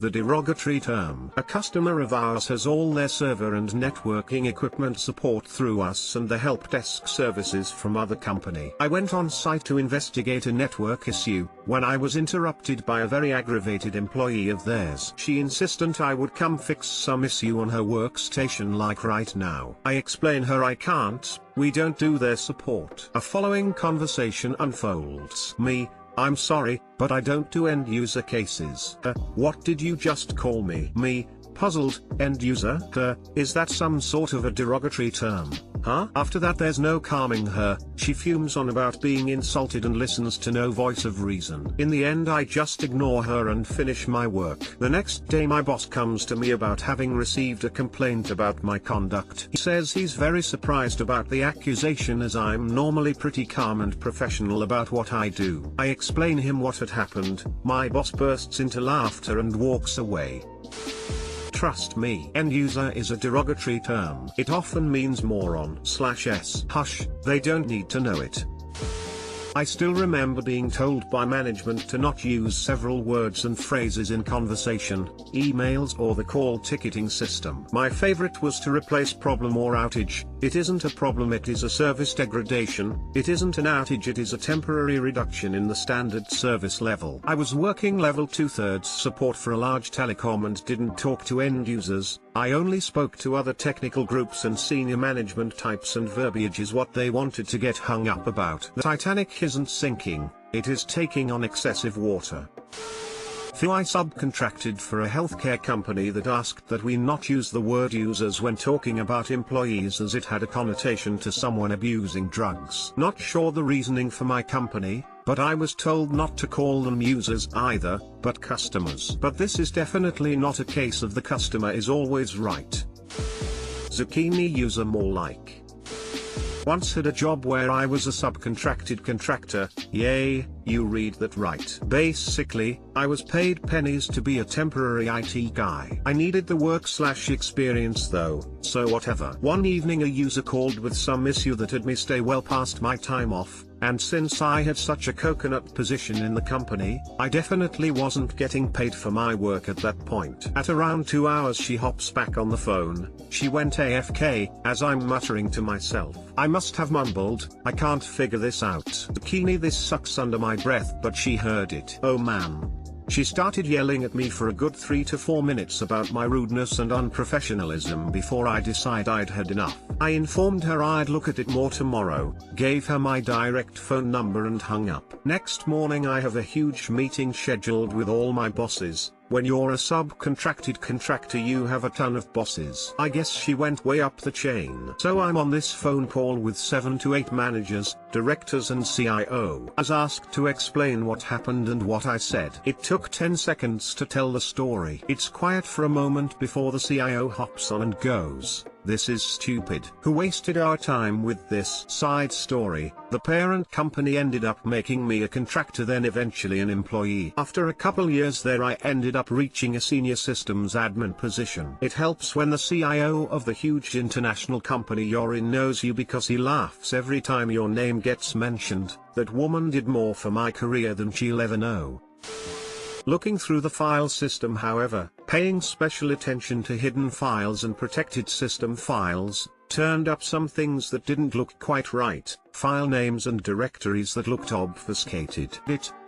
The derogatory term. A customer of ours has all their server and networking equipment support through us and the help desk services from other company. I went on site to investigate a network issue, when I was interrupted by a very aggravated employee of theirs. She insisted I would come fix some issue on her workstation like right now. I explain her I can't, we don't do their support. A following conversation unfolds. Me, I'm sorry, but I don't do end user cases. What did you just call me? Me, puzzled, end user? Is that some sort of a derogatory term? Huh? After that there's no calming her, she fumes on about being insulted and listens to no voice of reason. In the end I just ignore her and finish my work. The next day my boss comes to me about having received a complaint about my conduct. He says he's very surprised about the accusation as I'm normally pretty calm and professional about what I do. I explain him what had happened, my boss bursts into laughter and walks away. Trust me, end user is a derogatory term. It often means moron/s. Hush, they don't need to know it. I still remember being told by management to not use several words and phrases in conversation, emails or the call ticketing system. My favorite was to replace problem or outage. It isn't a problem, it is a service degradation. It isn't an outage, it is a temporary reduction in the standard service level. I was working level 2/3 support for a large telecom and didn't talk to end users. I only spoke to other technical groups and senior management types, and verbiage is what they wanted to get hung up about. The Titanic isn't sinking, it is taking on excessive water. I subcontracted for a healthcare company that asked that we not use the word users when talking about employees as it had a connotation to someone abusing drugs. Not sure the reasoning for my company, but I was told not to call them users either, but customers. But this is definitely not a case of the customer is always right. Zucchini user more like. Once had a job where I was a subcontracted contractor. Yay, you read that right. Basically, I was paid pennies to be a temporary IT guy. I needed the work/experience though, so whatever. One evening a user called with some issue that had me stay well past my time off, and since I had such a coconut position in the company, I definitely wasn't getting paid for my work at that point. At around 2 hours she hops back on the phone. She went AFK, as I'm muttering to myself. I must have mumbled, I can't figure this out. Zucchini, this sucks, under my breath, but she heard it. Oh man. She started yelling at me for a good 3 to 4 minutes about my rudeness and unprofessionalism before I decided I'd had enough. I informed her I'd look at it more tomorrow, gave her my direct phone number and hung up. Next morning I have a huge meeting scheduled with all my bosses. When you're a subcontracted contractor you have a ton of bosses. I guess she went way up the chain. So I'm on this phone call with 7 to 8 managers, directors and CIO. I was asked to explain what happened and what I said. It took 10 seconds to tell the story. It's quiet for a moment before the CIO hops on and goes, "This is stupid. Who wasted our time with this?" Side story, the parent company ended up making me a contractor, then eventually an employee. After a couple years there I ended up reaching a senior systems admin position. It helps when the CIO of the huge international company you're in knows you because he laughs every time your name gets mentioned. That woman did more for my career than she'll ever know. Looking through the file system, however, paying special attention to hidden files and protected system files, turned up some things that didn't look quite right, file names and directories that looked obfuscated.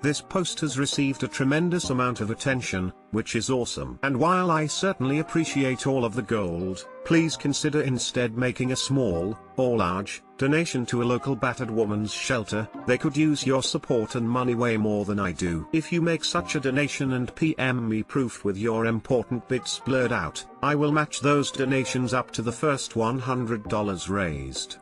This post has received a tremendous amount of attention, which is awesome. And while I certainly appreciate all of the gold, please consider instead making a small, or large, donation to a local battered woman's shelter. They could use your support and money way more than I do. If you make such a donation and PM me proof with your important bits blurred out, I will match those donations up to the first $100 raised.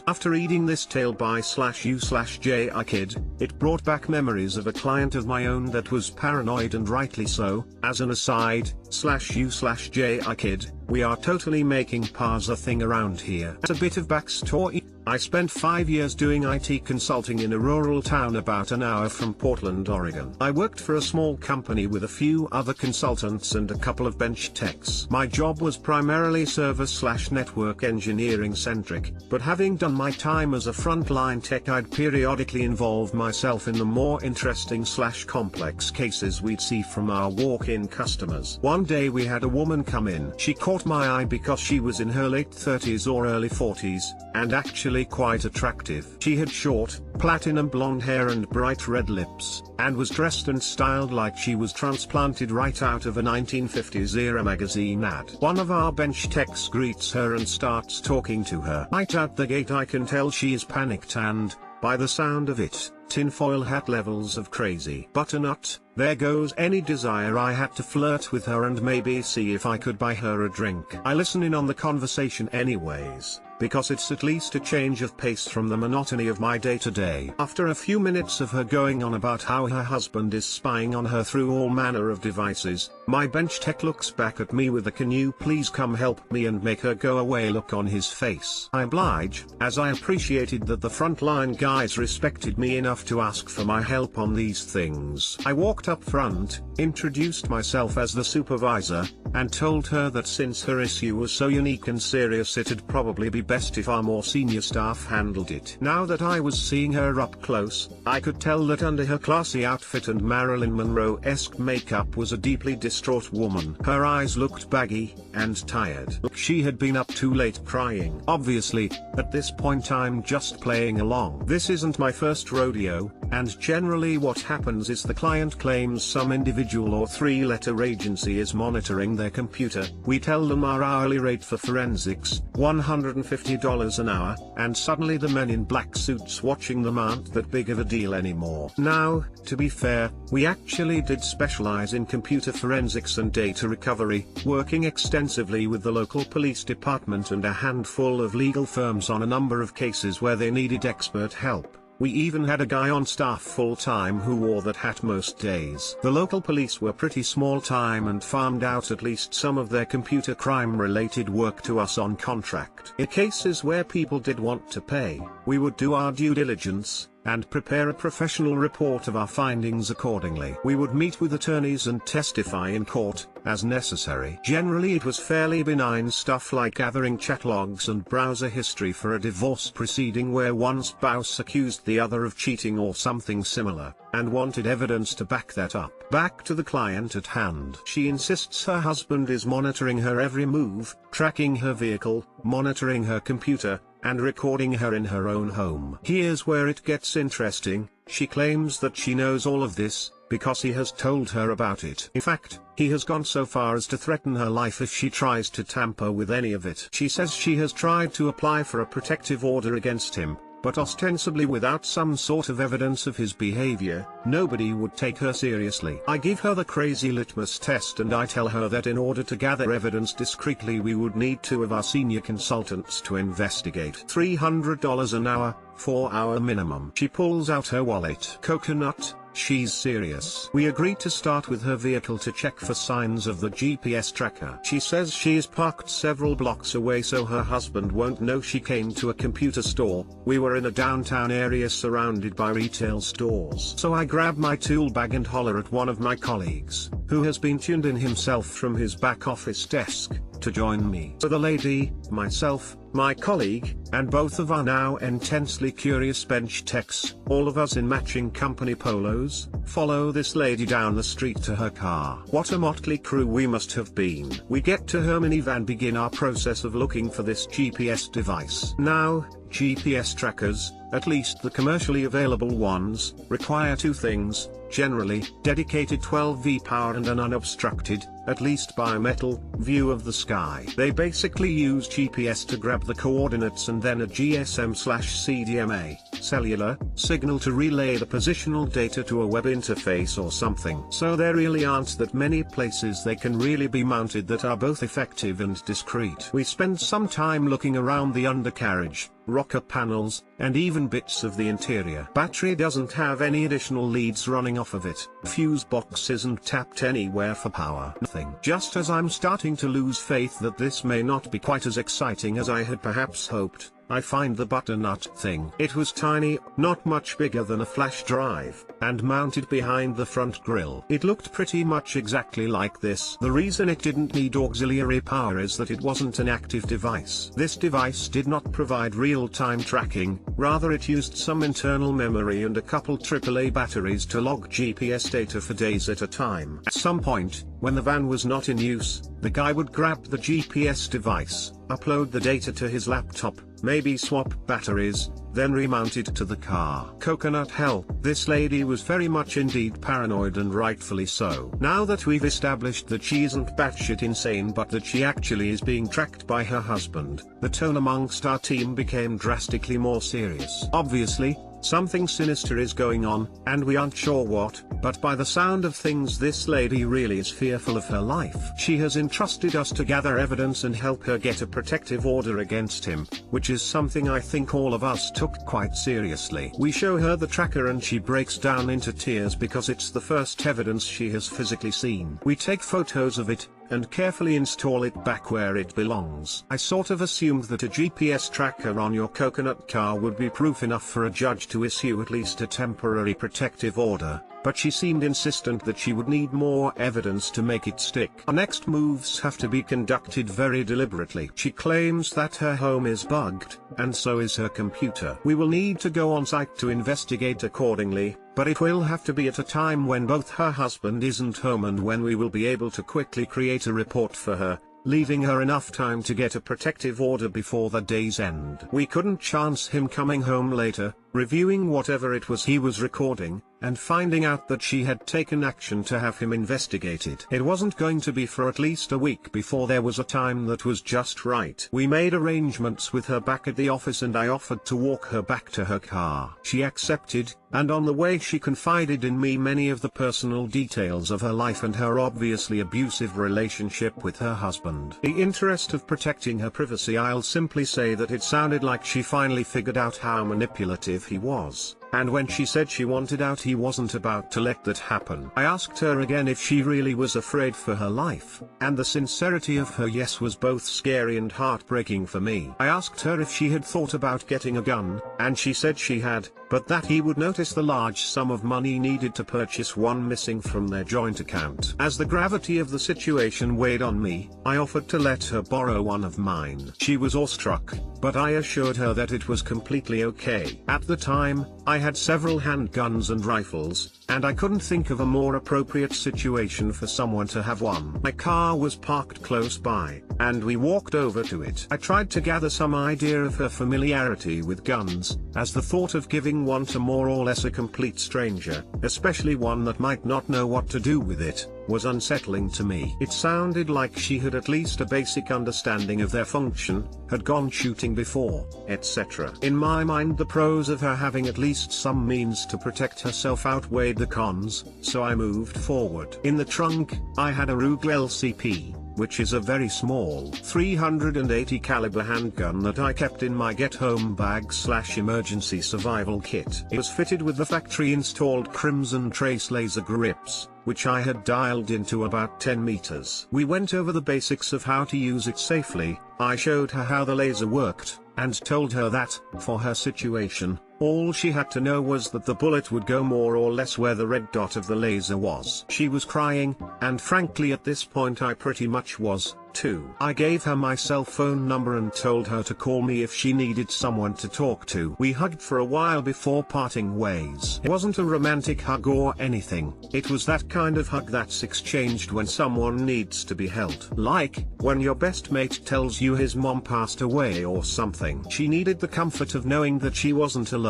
After reading this tale by /u/JIKid, it brought back memories of a client of my own that was paranoid, and rightly so. As an aside, /u/JIKid, we are totally making Parse a thing around here. As a bit of backstory, I spent 5 years doing IT consulting in a rural town about an hour from Portland, Oregon. I worked for a small company with a few other consultants and a couple of bench techs. My job was primarily server/network engineering centric, but having done my time as a frontline tech, I'd periodically involve myself in the more interesting/complex cases we'd see from our walk-in customers. One day we had a woman come in. She caught my eye because she was in her late 30s or early 40s, and actually quite attractive. She had short, platinum blonde hair and bright red lips, and was dressed and styled like she was transplanted right out of a 1950s era magazine ad. One of our bench techs greets her and starts talking to her. Right out the gate I can tell she is panicked and, by the sound of it, tinfoil hat levels of crazy. Butternut, there goes any desire I had to flirt with her and maybe see if I could buy her a drink. I listen in on the conversation anyways, because it's at least a change of pace from the monotony of my day-to-day. After a few minutes of her going on about how her husband is spying on her through all manner of devices, my bench tech looks back at me with a "can you please come help me and make her go away" look on his face. I oblige, as I appreciated that the frontline guys respected me enough to ask for my help on these things. I walked up front, introduced myself as the supervisor, and told her that since her issue was so unique and serious it'd probably be best if our more senior staff handled it. Now that I was seeing her up close, I could tell that under her classy outfit and Marilyn Monroe-esque makeup was a deeply distraught woman. Her eyes looked baggy and tired. She had been up too late crying. Obviously, at this point I'm just playing along. This isn't my first rodeo, and generally what happens is the client claims some individual or three-letter agency is monitoring their computer. We tell them our hourly rate for forensics, $150 an hour, and suddenly the men in black suits watching them aren't that big of a deal anymore. Now, to be fair, we actually did specialize in computer forensics and data recovery, working extensively with the local police department and a handful of legal firms on a number of cases where they needed expert help. We even had a guy on staff full-time who wore that hat most days. The local police were pretty small-time and farmed out at least some of their computer crime-related work to us on contract. In cases where people did want to pay, we would do our due diligence, and prepare a professional report of our findings accordingly. We would meet with attorneys and testify in court, as necessary. Generally it was fairly benign stuff like gathering chat logs and browser history for a divorce proceeding where one spouse accused the other of cheating or something similar, and wanted evidence to back that up. Back to the client at hand. She insists her husband is monitoring her every move, tracking her vehicle, monitoring her computer, and recording her in her own home. Here's where it gets interesting. She claims that she knows all of this, because he has told her about it. In fact, he has gone so far as to threaten her life if she tries to tamper with any of it. She says she has tried to apply for a protective order against him, but ostensibly without some sort of evidence of his behavior, nobody would take her seriously. I give her the crazy litmus test and I tell her that in order to gather evidence discreetly we would need 2 of our senior consultants to investigate. $300 an hour, 4-hour minimum. She pulls out her wallet. Coconut. She's serious. We agreed to start with her vehicle to check for signs of the GPS tracker. She says she is parked several blocks away so her husband won't know she came to a computer store. We were in a downtown area surrounded by retail stores. So I grab my tool bag and holler at one of my colleagues, who has been tuned in himself from his back office desk, to join me. So the lady, myself, my colleague, and both of our now intensely curious bench techs, all of us in matching company polos, follow this lady down the street to her car. What a motley crew we must have been. We get to her minivan, begin our process of looking for this GPS device. Now, GPS trackers, at least the commercially available ones, require 2 things, generally, dedicated 12V power and an unobstructed, at least bimetal, view of the sky. They basically use GPS to grab the coordinates and then a GSM/CDMA, cellular, signal to relay the positional data to a web interface or something. So there really aren't that many places they can really be mounted that are both effective and discreet. We spend some time looking around the undercarriage, rocker panels, and even bits of the interior. Battery doesn't have any additional leads running off of it. Fuse box isn't tapped anywhere for power. Nothing. Just as I'm starting to lose faith that this may not be quite as exciting as I had perhaps hoped, I find the butternut thing. It was tiny, not much bigger than a flash drive, and mounted behind the front grille. It looked pretty much exactly like this. The reason it didn't need auxiliary power is that it wasn't an active device. This device did not provide real-time tracking, rather it used some internal memory and a couple AAA batteries to log GPS data for days at a time. At some point, when the van was not in use, the guy would grab the GPS device, upload the data to his laptop, maybe swap batteries, then remount it to the car. Coconut hell, this lady was very much indeed paranoid, and rightfully so. Now that we've established that she isn't batshit insane but that she actually is being tracked by her husband, the tone amongst our team became drastically more serious. Obviously, something sinister is going on, and we aren't sure what, but by the sound of things this lady really is fearful of her life. She has entrusted us to gather evidence and help her get a protective order against him, which is something I think all of us took quite seriously. We show her the tracker and she breaks down into tears because it's the first evidence she has physically seen. We take photos of it, and carefully install it back where it belongs. I sort of assumed that a GPS tracker on your coconut car would be proof enough for a judge to issue at least a temporary protective order, but she seemed insistent that she would need more evidence to make it stick. Our next moves have to be conducted very deliberately. She claims that her home is bugged, and so is her computer. We will need to go on site to investigate accordingly, but it will have to be at a time when both her husband isn't home and when we will be able to quickly create a report for her, leaving her enough time to get a protective order before the day's end. We couldn't chance him coming home later, reviewing whatever it was he was recording, and finding out that she had taken action to have him investigated. It wasn't going to be for at least a week before there was a time that was just right. We made arrangements with her back at the office and I offered to walk her back to her car. She accepted, and on the way she confided in me many of the personal details of her life and her obviously abusive relationship with her husband. In the interest of protecting her privacy, I'll simply say that it sounded like she finally figured out how manipulative he was, and when she said she wanted out he wasn't about to let that happen. I asked her again if she really was afraid for her life, and the sincerity of her yes was both scary and heartbreaking for me. I asked her if she had thought about getting a gun, and she said she had, but that he would notice the large sum of money needed to purchase one missing from their joint account. As the gravity of the situation weighed on me, I offered to let her borrow one of mine. She was awestruck, but I assured her that it was completely okay. At the time, I had several handguns and rifles, and I couldn't think of a more appropriate situation for someone to have one. My car was parked close by, and we walked over to it. I tried to gather some idea of her familiarity with guns, as the thought of giving one to more or less a complete stranger, especially one that might not know what to do with it, was unsettling to me. It sounded like she had at least a basic understanding of their function, had gone shooting before, etc. In my mind, the pros of her having at least some means to protect herself outweighed the cons, so I moved forward. In the trunk, I had a Ruger LCP, which is a very small 380 caliber handgun that I kept in my get-home bag/emergency survival kit. It was fitted with the factory-installed Crimson Trace laser grips, which I had dialed into about 10 meters. We went over the basics of how to use it safely. I showed her how the laser worked, and told her that, for her situation, all she had to know was that the bullet would go more or less where the red dot of the laser was. She was crying, and frankly at this point I pretty much was, too. I gave her my cell phone number and told her to call me if she needed someone to talk to. We hugged for a while before parting ways. It wasn't a romantic hug or anything, it was that kind of hug that's exchanged when someone needs to be held. Like, when your best mate tells you his mom passed away or something. She needed the comfort of knowing that she wasn't alone,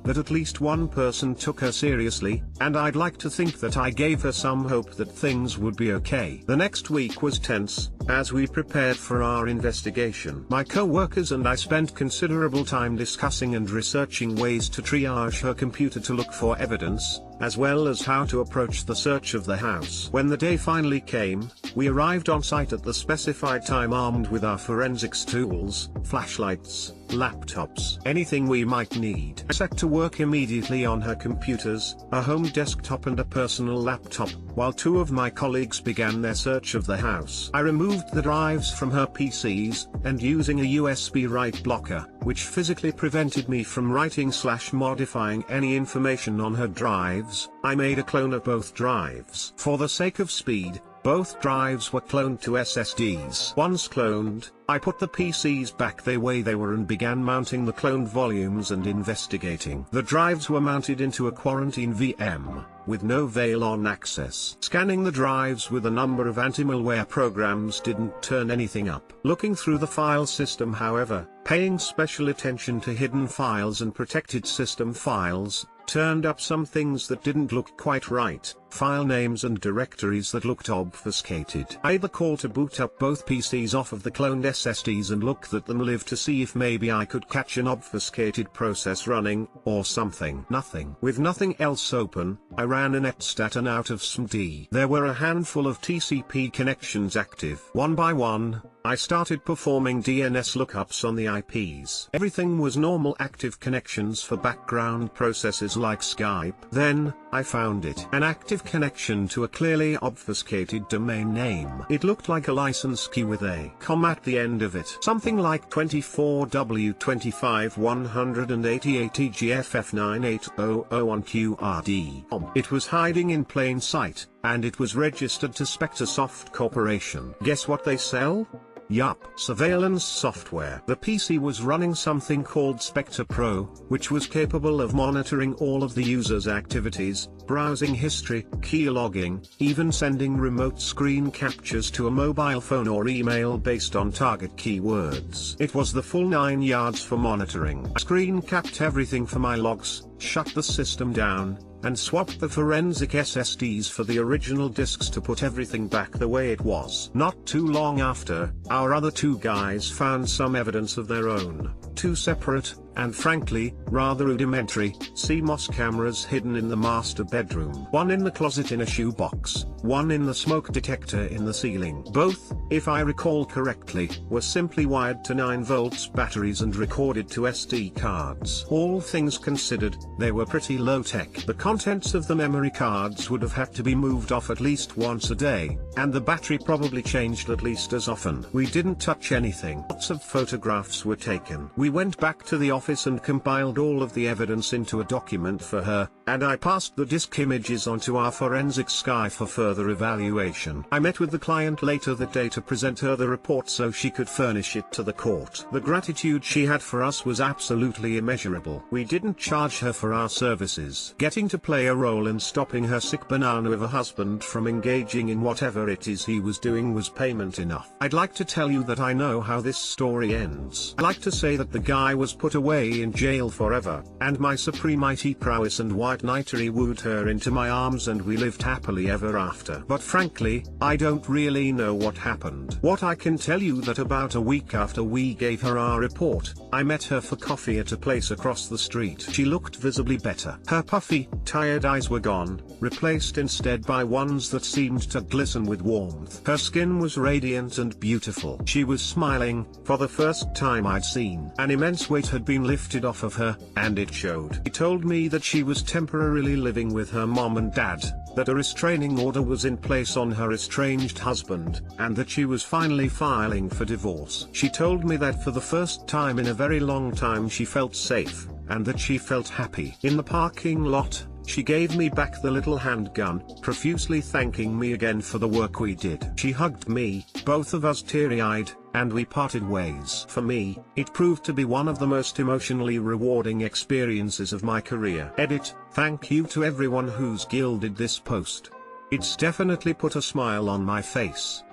that at least one person took her seriously, and I'd like to think that I gave her some hope that things would be okay. The next week was tense, as we prepared for our investigation. My co-workers and I spent considerable time discussing and researching ways to triage her computer to look for evidence, as well as how to approach the search of the house. When the day finally came, we arrived on site at the specified time armed with our forensics tools, flashlights, laptops, anything we might need. I set to work immediately on her computers, a home desktop and a personal laptop, while two of my colleagues began their search of the house. I removed the drives from her PCs, and using a USB write blocker, which physically prevented me from writing/modifying any information on her drives, I made a clone of both drives. For the sake of speed, both drives were cloned to SSDs. Once cloned, I put the PCs back the way they were and began mounting the cloned volumes and investigating. The drives were mounted into a quarantine VM, with no veil-on access. Scanning the drives with a number of anti-malware programs didn't turn anything up. Looking through the file system, however, paying special attention to hidden files and protected system files, turned up some things that didn't look quite right, file names and directories that looked obfuscated. I made the call to boot up both PCs off of the cloned SSDs and looked at them live to see if maybe I could catch an obfuscated process running, or something. Nothing. With nothing else open, I ran a netstat and out of SMD. There were a handful of TCP connections active. One by one, I started performing DNS lookups on the IPs. Everything was normal active connections for background processes like Skype. Then, I found it. An active connection to a clearly obfuscated domain name. It looked like a license key with a comma at the end of it. Something like 24W25188EGFF98001QRD. It was hiding in plain sight, and it was registered to Spectresoft Corporation. Guess what they sell? Yup, surveillance software. The PC was running something called Spectre Pro, which was capable of monitoring all of the user's activities, browsing history, key logging, even sending remote screen captures to a mobile phone or email based on target keywords. It was the full 9 yards for monitoring. I screen capped everything for my logs, shut the system down, and swapped the forensic SSDs for the original disks to put everything back the way it was. Not too long after, our other two guys found some evidence of their own, two separate, and frankly, rather rudimentary, CMOS cameras hidden in the master bedroom. One in the closet in a shoebox, one in the smoke detector in the ceiling. Both, if I recall correctly, were simply wired to 9 volts batteries and recorded to SD cards. All things considered, they were pretty low-tech. The contents of the memory cards would have had to be moved off at least once a day, and the battery probably changed at least as often. We didn't touch anything. Lots of photographs were taken. We went back to the office and compiled all of the evidence into a document for her, and I passed the disk images onto our forensic Sky for further evaluation. I met with the client later that day to present her the report so she could furnish it to the court. The gratitude she had for us was absolutely immeasurable. We didn't charge her for our services. Getting to play a role in stopping her sick banana of a husband from engaging in whatever it is he was doing was payment enough. I'd like to tell you that I know how this story ends. I like to say that the guy was put away in jail forever, and my supreme IT prowess and white knightery wooed her into my arms and we lived happily ever after. But frankly, I don't really know what happened. What I can tell you that about a week after we gave her our report, I met her for coffee at a place across the street. She looked visibly better. Her puffy, tired eyes were gone, replaced instead by ones that seemed to glisten with warmth. Her skin was radiant and beautiful. She was smiling, for the first time I'd seen. An immense weight had been lifted off of her, and it showed. She told me that she was temporarily living with her mom and dad, that a restraining order was in place on her estranged husband, and that she was finally filing for divorce. She told me that for the first time in a very long time she felt safe, and that she felt happy. In the parking lot, she gave me back the little handgun, profusely thanking me again for the work we did. She hugged me, both of us teary-eyed, and we parted ways. For me, it proved to be one of the most emotionally rewarding experiences of my career. Edit, thank you to everyone who's gilded this post. It's definitely put a smile on my face.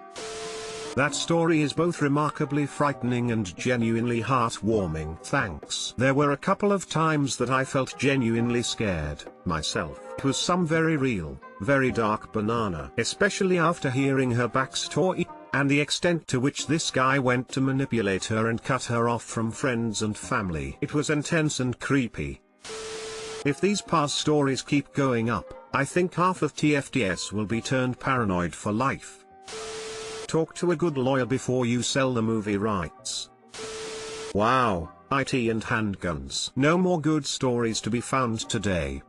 That story is both remarkably frightening and genuinely heartwarming. Thanks. There were a couple of times that I felt genuinely scared, myself. It was some very real, very dark banana. Especially after hearing her backstory, and the extent to which this guy went to manipulate her and cut her off from friends and family. It was intense and creepy. If these past stories keep going up, I think half of TFDS will be turned paranoid for life. Talk to a good lawyer before you sell the movie rights. Wow, IT and handguns. No more good stories to be found today.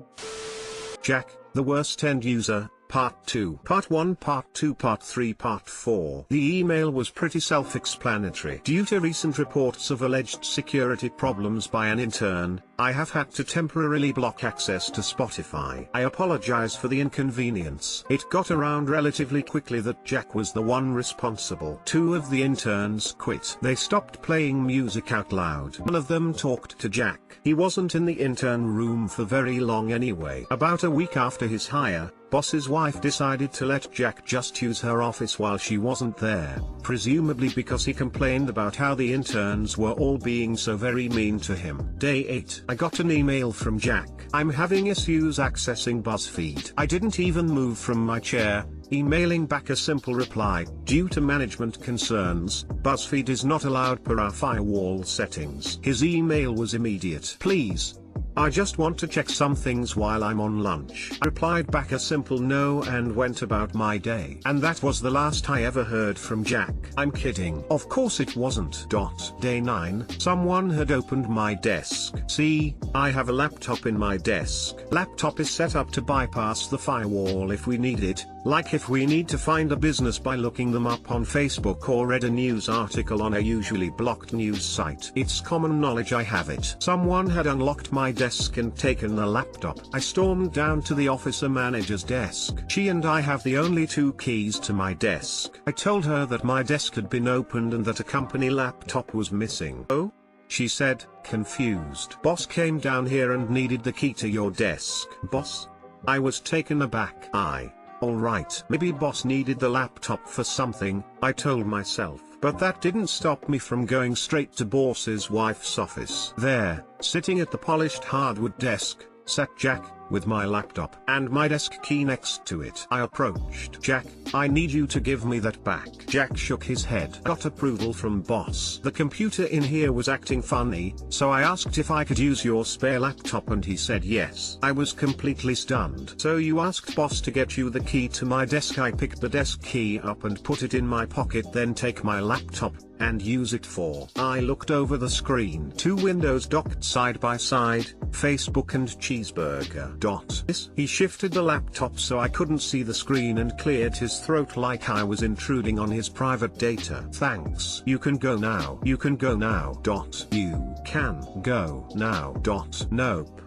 Jack, the worst end user. Part 2. Part 1, Part 2, Part 3, Part 4. The email was pretty self-explanatory. Due to recent reports of alleged security problems by an intern, I have had to temporarily block access to Spotify. I apologize for the inconvenience. It got around relatively quickly that Jack was the one responsible. 2 of the interns quit. They stopped playing music out loud. One of them talked to Jack. He wasn't in the intern room for very long anyway. About a week after his hire, boss's wife decided to let Jack just use her office while she wasn't there, presumably because he complained about how the interns were all being so very mean to him. Day 8. I got an email from Jack. I'm having issues accessing BuzzFeed. I didn't even move from my chair, emailing back a simple reply. Due to management concerns, BuzzFeed is not allowed per our firewall settings. His email was immediate. Please, I just want to check some things while I'm on lunch. I replied back a simple no and went about my day. And that was the last I ever heard from Jack. I'm kidding. Of course it wasn't. Day 9. Someone had opened my desk. See, I have a laptop in my desk. Laptop is set up to bypass the firewall if we need it, like if we need to find a business by looking them up on Facebook or read a news article on a usually blocked news site. It's common knowledge I have it. Someone had unlocked my desk and taken the laptop. I stormed down to the officer manager's desk. She and I have the only 2 keys to my desk. I told her that my desk had been opened and that a company laptop was missing. Oh? She said, confused. Boss came down here and needed the key to your desk. Boss? I was taken aback. Alright, maybe boss needed the laptop for something, I told myself. But that didn't stop me from going straight to boss's wife's office. There, sitting at the polished hardwood desk, sat Jack, with my laptop and my desk key next to it. I approached. Jack, I need you to give me that back. Jack shook his head. Got approval from boss. The computer in here was acting funny, so I asked if I could use your spare laptop and he said yes. I was completely stunned. So you asked boss to get you the key to my desk. I picked the desk key up and put it in my pocket, then take my laptop and use it for. I looked over the screen. 2 windows docked side by side, Facebook and cheeseburger. He shifted the laptop so I couldn't see the screen and cleared his throat like I was intruding on his private data. Thanks. You can go now. You can go now. You can go now. Nope.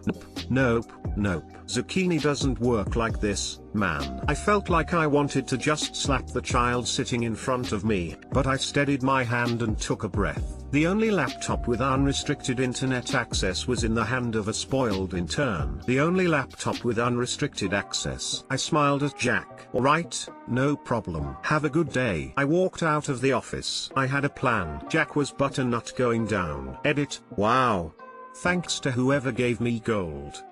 Zucchini doesn't work like this, man. I felt like I wanted to just slap the child sitting in front of me, but I steadied my hand and took a breath. The only laptop with unrestricted internet access was in the hand of a spoiled intern. The only laptop with unrestricted access. I smiled at Jack. Alright, no problem. Have a good day. I walked out of the office. I had a plan. Jack was butternut going down. Edit. Wow. Thanks to whoever gave me gold.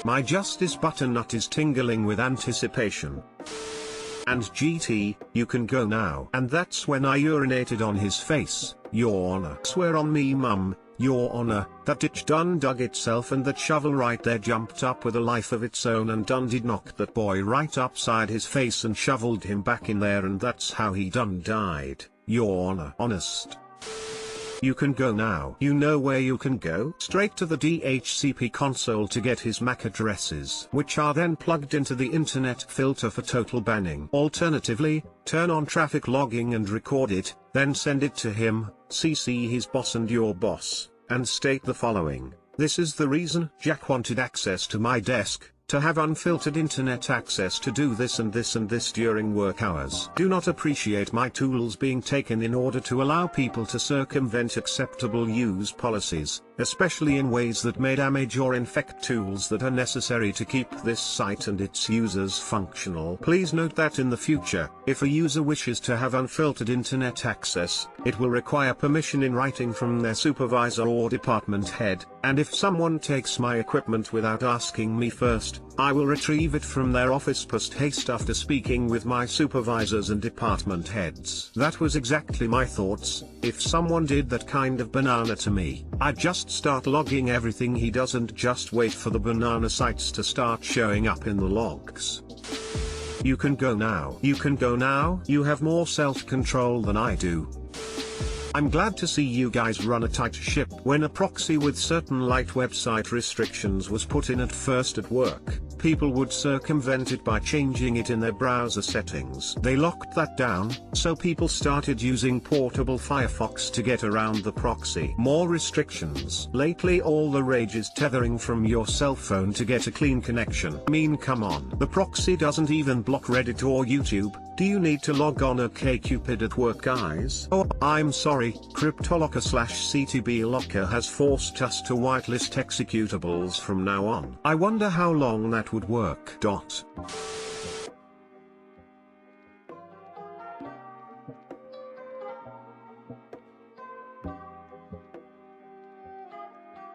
My Justice butternut is tingling with anticipation. And GT, you can go now. And that's when I urinated on his face, Your Honor. Swear on me, Mum, Your Honor, that ditch done dug itself and that shovel right there jumped up with a life of its own and done did knock that boy right upside his face and shoveled him back in there, and that's how he done died, Your Honor. Honest. You can go now. You know where you can go? Straight to the DHCP console to get his MAC addresses, which are then plugged into the internet filter for total banning. Alternatively, turn on traffic logging and record it, then send it to him, CC his boss and your boss, and state the following: this is the reason Jack wanted access to my desk, to have unfiltered internet access to do this and this and this during work hours. Do not appreciate my tools being taken in order to allow people to circumvent acceptable use policies, especially in ways that may damage or infect tools that are necessary to keep this site and its users functional. Please note that in the future, if a user wishes to have unfiltered internet access, it will require permission in writing from their supervisor or department head, and if someone takes my equipment without asking me first, I will retrieve it from their office post haste after speaking with my supervisors and department heads. That was exactly my thoughts. If someone did that kind of banana to me, I'd just start logging everything he does and just wait for the banana sites to start showing up in the logs. You can go now. You can go now. You have more self-control than I do. I'm glad to see you guys run a tight ship. When a proxy with certain light website restrictions was put in at first at work, people would circumvent it by changing it in their browser settings. They locked that down, so people started using portable Firefox to get around the proxy. More restrictions. Lately all the rage is tethering from your cell phone to get a clean connection. I mean, come on. The proxy doesn't even block Reddit or YouTube. Do you need to log on OkCupid at work, guys? Oh, I'm sorry, CryptoLocker/CTB Locker has forced us to whitelist executables from now on. I wonder how long that would work.